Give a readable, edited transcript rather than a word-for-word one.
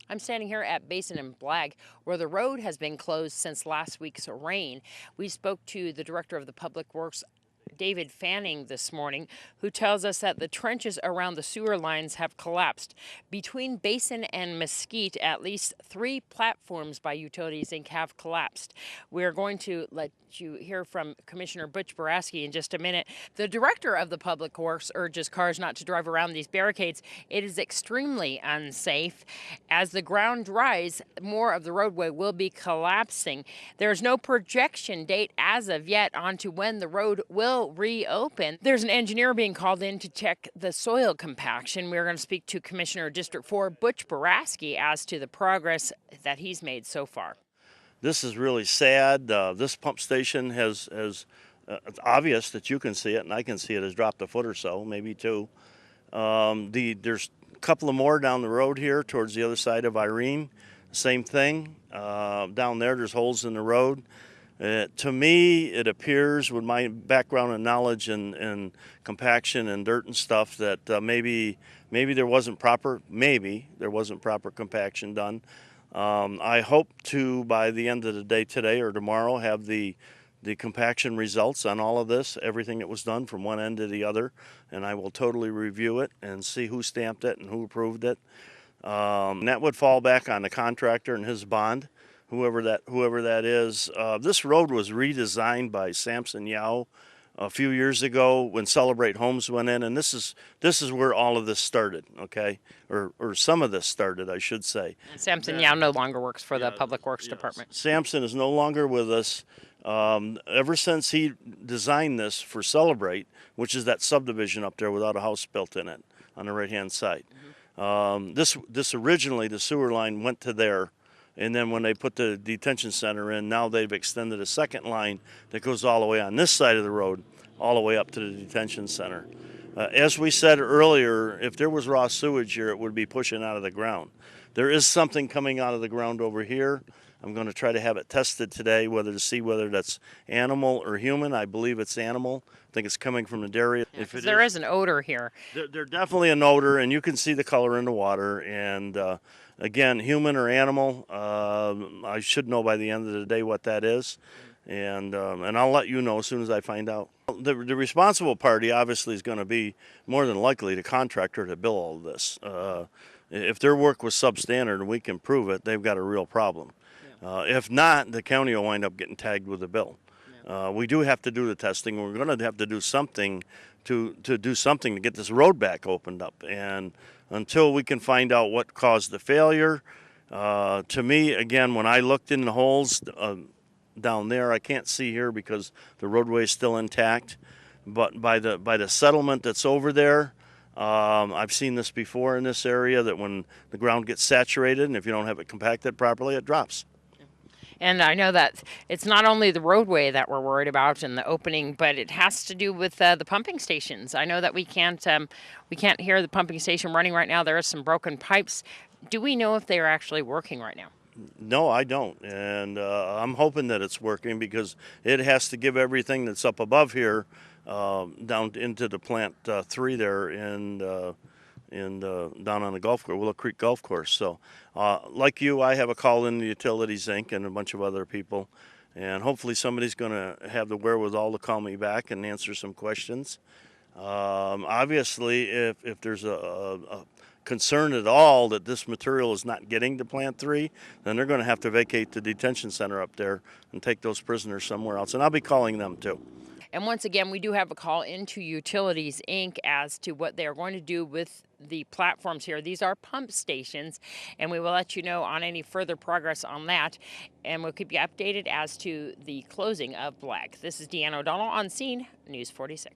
I'm standing here at Basin and Blagg, where the road has been closed since last week's rain. We spoke to the director of the Public Works, David Fanning, this morning, who tells us that the trenches around the sewer lines have collapsed. Between Basin and Mesquite, at least 3 platforms by Utilities Inc. have collapsed. We're going to let you hear from Commissioner Butch Borasky in just a minute. The director of the Public Works urges cars not to drive around these barricades. It is extremely unsafe. As the ground dries, more of the roadway will be collapsing. There's no projection date as of yet onto when the road will reopen. There's an engineer being called in to check the soil compaction. We're going to speak to Commissioner District 4 Butch Borasky as to the progress that he's made so far. This is really sad. This pump station has it's obvious that you can see it, and I can see it, has dropped a foot or so, maybe 2. There's a couple of more down the road here towards the other side of Irene. Same thing. Down there's holes in the road. To me, it appears, with my background and knowledge in compaction and dirt and stuff, that maybe there wasn't proper compaction done. I hope to, by the end of the day today or tomorrow, have the compaction results on all of this, everything that was done from one end to the other, and I will totally review it and see who stamped it and who approved it. And that would fall back on the contractor and his bond, whoever that is. This road was redesigned by Samson Yao a few years ago when Celebrate Homes went in, and this is where all of this started, okay, or some of this started, I should say. And Samson Yao no longer works for the Public Works Department. Samson is no longer with us. Ever since he designed this for Celebrate, which is that subdivision up there without a house built in it on the right-hand side. This originally, the sewer line went to there. And then when they put the detention center in, now they've extended a second line that goes all the way on this side of the road, all the way up to the detention center. As we said earlier, if there was raw sewage here, it would be pushing out of the ground. There is something coming out of the ground over here. I'm going to try to have it tested today, to see whether that's animal or human. I believe it's animal. I think it's coming from the dairy. Yeah, there is an odor here. There's definitely an odor, and you can see the color in the water. And again, human or animal, I should know by the end of the day what that is. And I'll let you know as soon as I find out. The responsible party obviously is going to be more than likely the contractor to bill all of this. If their work was substandard and we can prove it, they've got a real problem. If not, the county will wind up getting tagged with a bill. We do have to do the testing. We're going to have to do something to get this road back opened up. And until we can find out what caused the failure, to me, again, when I looked in the holes down there, I can't see here because the roadway is still intact. But by the settlement that's over there, I've seen this before in this area, that when the ground gets saturated and if you don't have it compacted properly, it drops. And I know that it's not only the roadway that we're worried about and the opening, but it has to do with the pumping stations. I know that we can't hear the pumping station running right now. There are some broken pipes. Do we know if they are actually working right now? No, I don't. And I'm hoping that it's working, because it has to give everything that's up above here down into the plant 3 there down on the golf course, Willow Creek Golf Course. So, like you, I have a call in the Utilities Inc. and a bunch of other people, and hopefully somebody's going to have the wherewithal to call me back and answer some questions. Obviously, if there's a concern at all that this material is not getting to Plant 3, then they're going to have to vacate the detention center up there and take those prisoners somewhere else, and I'll be calling them too. And once again, we do have a call into Utilities Inc. as to what they are going to do with the platforms here. These are pump stations, and we will let you know on any further progress on that. And we'll keep you updated as to the closing of Blagg. This is Deanna O'Donnell on Scene News 46.